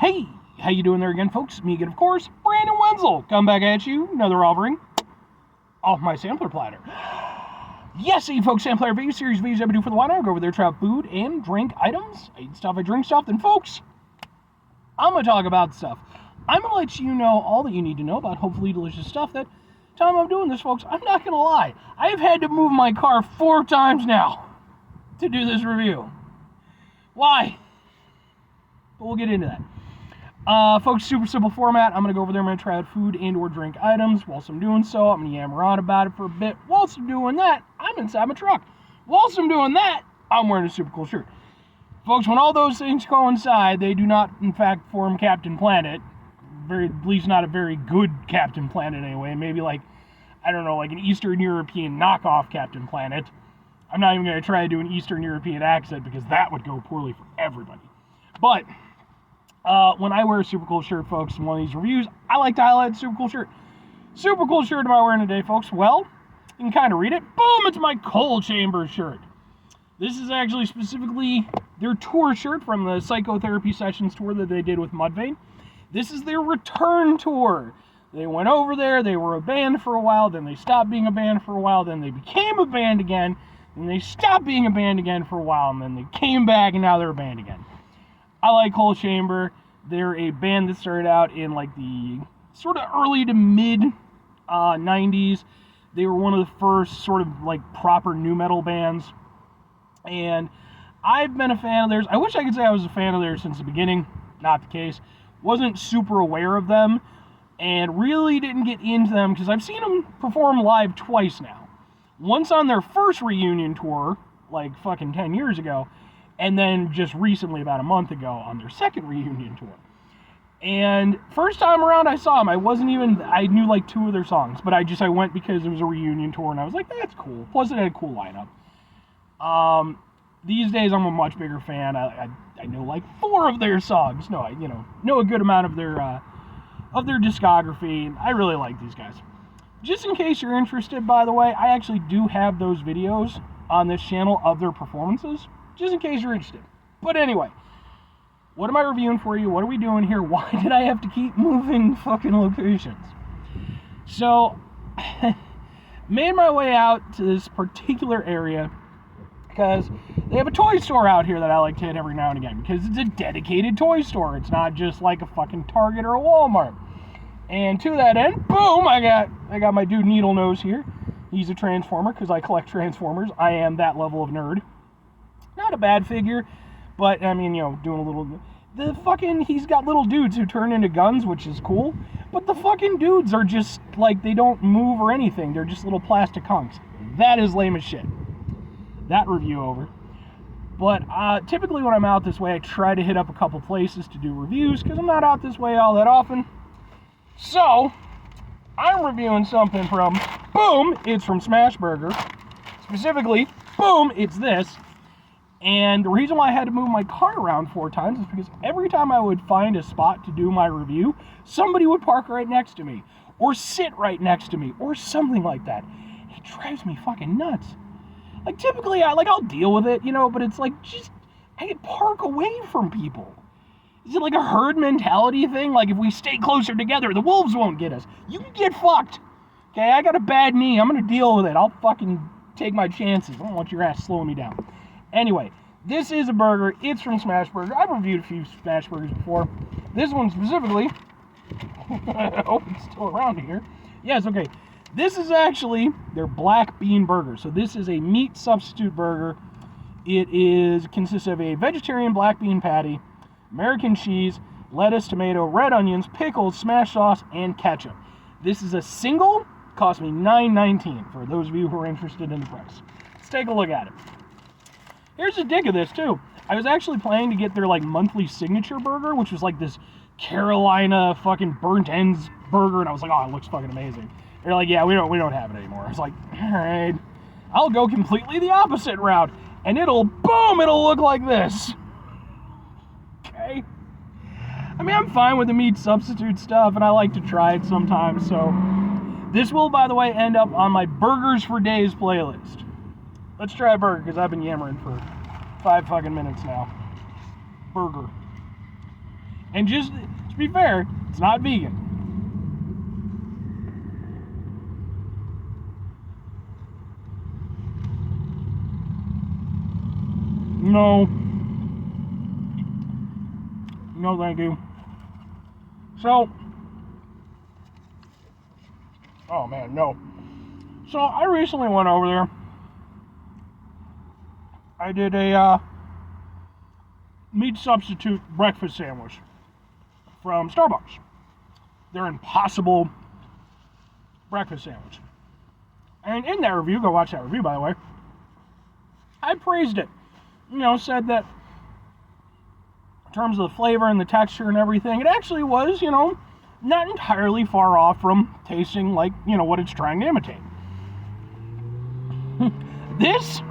Hey, how you doing there again, folks? Me again, of course, Brandon Wenzel. Come back at you, another offering off my sampler platter. Yes, you folks, sampler video series videos I do for the wine. I go over there, try out food and drink items. I eat stuff, I drink stuff. Then, folks, I'm going to talk about stuff. I'm going to let you know all that you need to know about hopefully delicious stuff. That time I'm doing this, folks, I'm not going to lie. I've had to move my car 4 times now to do this review. Why? But we'll get into that. Folks, super simple format. I'm going to go over there, I'm going to try out food and or drink items. Whilst I'm doing so, I'm going to yammer on about it for a bit. Whilst I'm doing that, I'm inside my truck. Whilst I'm doing that, I'm wearing a super cool shirt. Folks, when all those things coincide, they do not, in fact, form Captain Planet. At least not a very good Captain Planet anyway. Maybe like, I don't know, like an Eastern European knockoff Captain Planet. I'm not even going to try to do an Eastern European accent because that would go poorly for everybody. But when I wear a super cool shirt, folks, in one of these reviews, I like to highlight the super cool shirt. Super cool shirt am I wearing today, folks? Well, you can kind of read it. Boom, it's my Coal Chamber shirt. This is actually specifically their tour shirt from the Psychotherapy Sessions tour that they did with Mudvayne. This is their return tour. They went over there, they were a band for a while, then they stopped being a band for a while, then they became a band again, then they stopped being a band again for a while, and then they came back and now they're a band again. I like Coal Chamber. They're a band that started out in like the sort of early to mid 90s. They were one of the first sort of like proper nu metal bands. And I've been a fan of theirs. I wish I could say I was a fan of theirs since the beginning. Not the case. Wasn't super aware of them. And really didn't get into them because I've seen them perform live twice now. Once on their first reunion tour, like fucking 10 years ago. And then just recently, about a month ago, on their second reunion tour. And first time around I saw them, I knew like 2 of their songs, but I went because it was a reunion tour, and I was like, that's cool. Plus it had a cool lineup. These days I'm a much bigger fan. I know like 4 of their songs. No, I know a good amount of their discography. I really like these guys. Just in case you're interested, by the way, I actually do have those videos on this channel of their performances. Just in case you're interested. But anyway, what am I reviewing for you? What are we doing here? Why did I have to keep moving fucking locations? So, made my way out to this particular area because they have a toy store out here that I like to hit every now and again because it's a dedicated toy store. It's not just like a fucking Target or a Walmart. And to that end, boom, I got my dude Needle Nose here. He's a Transformer because I collect Transformers. I am that level of nerd. Not a bad figure, but, I mean, doing a little... he's got little dudes who turn into guns, which is cool, but the fucking dudes are just, like, they don't move or anything. They're just little plastic hunks. That is lame as shit. That review over. But, typically when I'm out this way, I try to hit up a couple places to do reviews, because I'm not out this way all that often. So, I'm reviewing something from, boom, it's from Smashburger. Specifically, boom, it's this. And the reason why I had to move my car around 4 times is because every time I would find a spot to do my review, somebody would park right next to me, or sit right next to me, or something like that. It drives me fucking nuts. Like, typically, I'll deal with it, but it's like, just, I could park away from people. Is it like a herd mentality thing? Like, if we stay closer together, the wolves won't get us. You can get fucked. Okay, I got a bad knee. I'm gonna deal with it. I'll fucking take my chances. I don't want your ass slowing me down. Anyway, this is a burger. It's from Smashburger. I've reviewed a few Smashburgers before. This one specifically, I hope it's still around here. Yes, okay. This is actually their black bean burger. So this is a meat substitute burger. It consists of a vegetarian black bean patty, American cheese, lettuce, tomato, red onions, pickles, smash sauce, and ketchup. This is a single. Cost me $9.19 for those of you who are interested in the price. Let's take a look at it. Here's a dig of this, too. I was actually planning to get their, like, monthly signature burger, which was, like, this Carolina fucking burnt ends burger, and I was like, oh, it looks fucking amazing. They're like, yeah, we don't have it anymore. I was like, all right, I'll go completely the opposite route, and it'll look like this. Okay? I mean, I'm fine with the meat substitute stuff, and I like to try it sometimes, so... This will, by the way, end up on my Burgers for Days playlist. Let's try a burger, because I've been yammering for 5 fucking minutes now. Burger. And just to be fair, it's not vegan. No. No, thank you. So, oh man, no. So I recently went over there. I did a meat substitute breakfast sandwich from Starbucks. Their Impossible breakfast sandwich. And in that review, go watch that review by the way, I praised it. You know, said that in terms of the flavor and the texture and everything, it actually was, you know, not entirely far off from tasting like, you know, what it's trying to imitate. This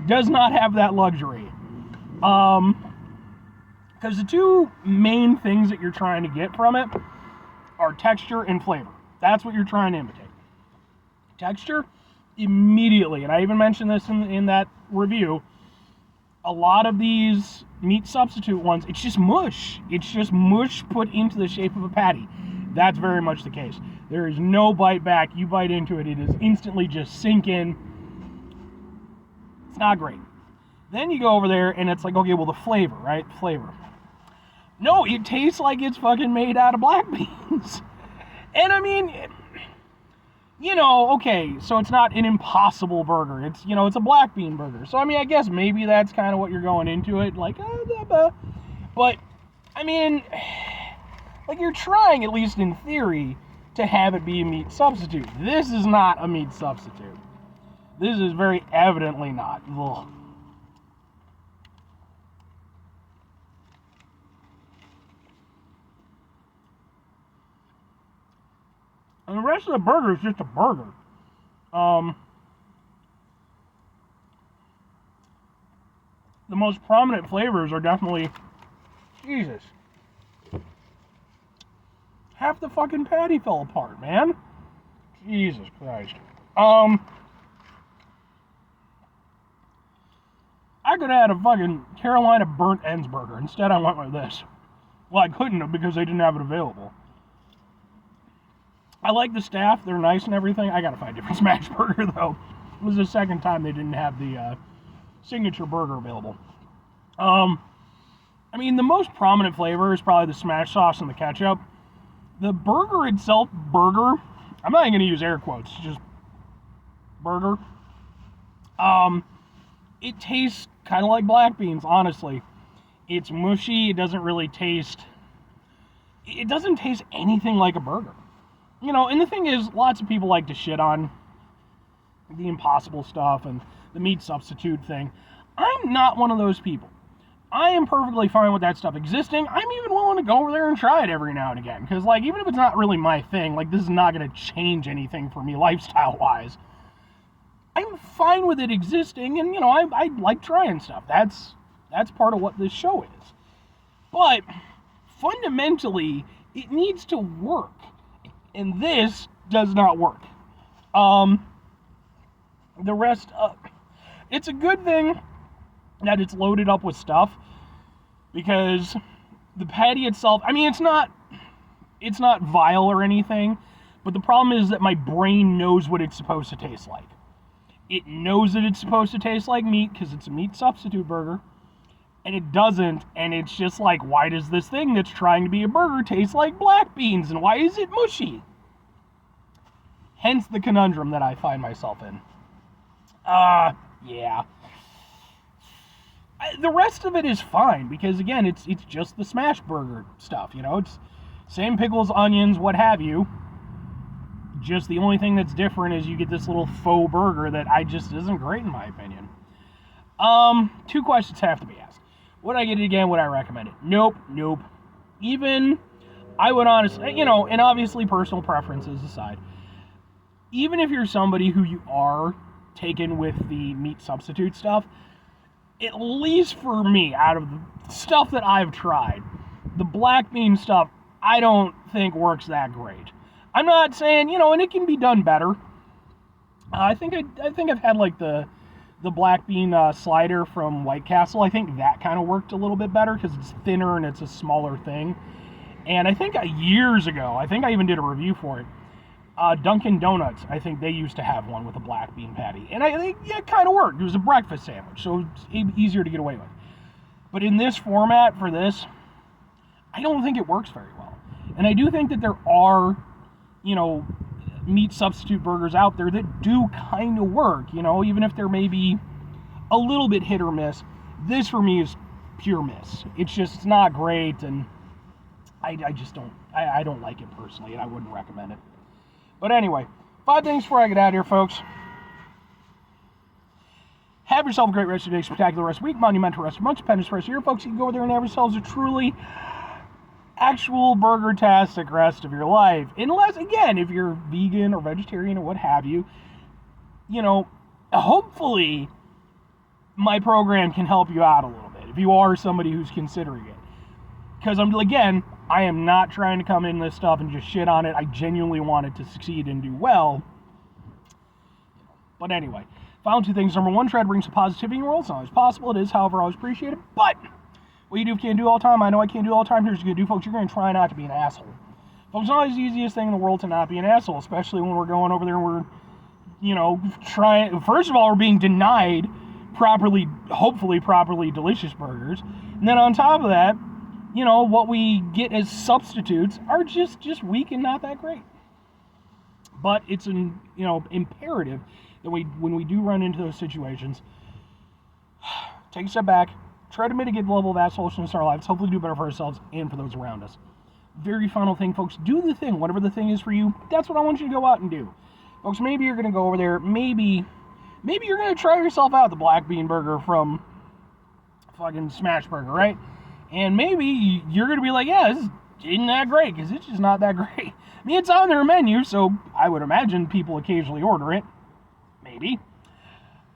does not have that luxury. Because the two main things that you're trying to get from it are texture and flavor. That's what you're trying to imitate. Texture, immediately, and I even mentioned this in that review, a lot of these meat substitute ones, it's just mush. It's just mush put into the shape of a patty. That's very much the case. There is no bite back. You bite into it, it is instantly just sink in. It's not great. Then you go over there and it's like, okay, well, the flavor, right? Flavor. No, it tastes like it's fucking made out of black beans. And I mean, you know, okay, so it's not an Impossible burger. It's, you know, it's a black bean burger. So, I mean, I guess maybe that's kind of what you're going into it. Like, but, I mean, like, you're trying, at least in theory, to have it be a meat substitute. This is not a meat substitute. This is very evidently not. Ugh. And the rest of the burger is just a burger. The most prominent flavors are definitely, Jesus. Half the fucking patty fell apart, man. Jesus Christ. I could have had a fucking Carolina burnt ends burger. Instead, I went with this. Well, I couldn't have because they didn't have it available. I like the staff. They're nice and everything. I gotta find a different smash burger, though. It was the second time they didn't have the signature burger available. I mean, the most prominent flavor is probably the smash sauce and the ketchup. The burger itself, I'm not even gonna use air quotes, just burger. It tastes kind of like black beans, honestly. It's mushy. It doesn't taste anything like a burger. You know, and the thing is, lots of people like to shit on the Impossible stuff and the meat substitute thing. I'm not one of those people. I am perfectly fine with that stuff existing. I'm even willing to go over there and try it every now and again. Because, like, even if it's not really my thing, like, this is not going to change anything for me lifestyle-wise. I'm fine with it existing, and, you know, I like trying stuff. That's part of what this show is. But, fundamentally, it needs to work. And this does not work. The rest, it's a good thing that it's loaded up with stuff, because the patty itself, I mean, it's not vile or anything, but the problem is that my brain knows what it's supposed to taste like. It knows that it's supposed to taste like meat, because it's a meat substitute burger, and it doesn't, and it's just like, why does this thing that's trying to be a burger taste like black beans, and why is it mushy? Hence the conundrum that I find myself in. Yeah. The rest of it is fine, because again, it's just the smash burger stuff, you know? It's same pickles, onions, what have you. Just the only thing that's different is you get this little faux burger that just isn't great in my opinion. Two questions have to be asked. Would I get it again? Would I recommend it? Nope. Even, I would honestly, you know, and obviously personal preferences aside, even if you're somebody who you are taken with the meat substitute stuff, at least for me, out of the stuff that I've tried, the black bean stuff, I don't think works that great. I'm not saying, you know, and it can be done better. I think I've had like the the black bean slider from White Castle. I think that kind of worked a little bit better because it's thinner and it's a smaller thing. And I think years ago, I think I even did a review for it, Dunkin' Donuts, I think they used to have one with a black bean patty. And I think, yeah, it kind of worked. It was a breakfast sandwich, so it's easier to get away with. But in this format for this, I don't think it works very well. And I do think that there are, you know, meat substitute burgers out there that do kind of work, you know, even if they're maybe a little bit hit or miss. This for me is pure miss. It's not great, and I just don't, I don't like it personally, and I wouldn't recommend it. But anyway, 5 things before I get out of here, folks. Have yourself a great rest of your day, spectacular rest of the week, monumental rest of the month, stupendous rest of the year, folks. You can go over there and have yourselves a truly actual burger-tastic rest of your life. Unless, again, if you're vegan or vegetarian or what have you, you know, hopefully my program can help you out a little bit if you are somebody who's considering it. Because, again, I am not trying to come in this stuff and just shit on it. I genuinely want it to succeed and do well. But anyway, final 2 things. Number 1, try to bring some positivity in your world. It's not always possible. It is, however, always appreciated. But what you do can't do all the time. I know I can't do all the time. Here's what you're going to do, folks. You're going to try not to be an asshole. Folks, it's not always the easiest thing in the world to not be an asshole, especially when we're going over there and we're, you know, trying. First of all, we're being denied properly, hopefully properly delicious burgers. And then on top of that, you know, what we get as substitutes are just weak and not that great. But it's imperative that when we do run into those situations, take a step back, try to mitigate the level of assholishness in our lives, hopefully do better for ourselves and for those around us. Very final thing, folks, do the thing, whatever the thing is for you. That's what I want you to go out and do. Folks, maybe you're going to go over there, maybe you're going to try yourself out the black bean burger from fucking Smash Burger, right? And maybe you're going to be like, yeah, this isn't that great, because it's just not that great. I mean, it's on their menu, so I would imagine people occasionally order it. Maybe.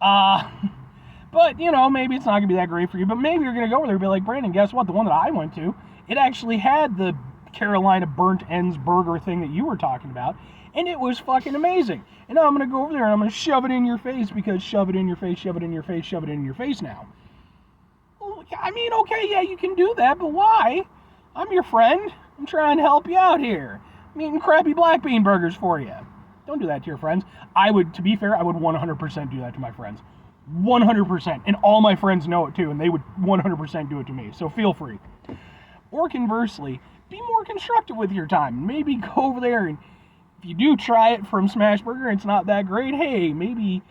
But, you know, maybe it's not going to be that great for you. But maybe you're going to go over there and be like, Brandon, guess what? The one that I went to, it actually had the Carolina burnt ends burger thing that you were talking about. And it was fucking amazing. And now I'm going to go over there and I'm going to shove it in your face, because shove it in your face, shove it in your face, shove it in your face now. I mean, okay, yeah, you can do that, but why? I'm your friend. I'm trying to help you out here. I'm eating crappy black bean burgers for you. Don't do that to your friends. To be fair, I would 100% do that to my friends. 100%. And all my friends know it too, and they would 100% do it to me. So feel free. Or conversely, be more constructive with your time. Maybe go over there, and if you do try it from Smash Burger and it's not that great, hey, maybe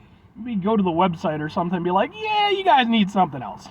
go to the website or something and be like, yeah, you guys need something else.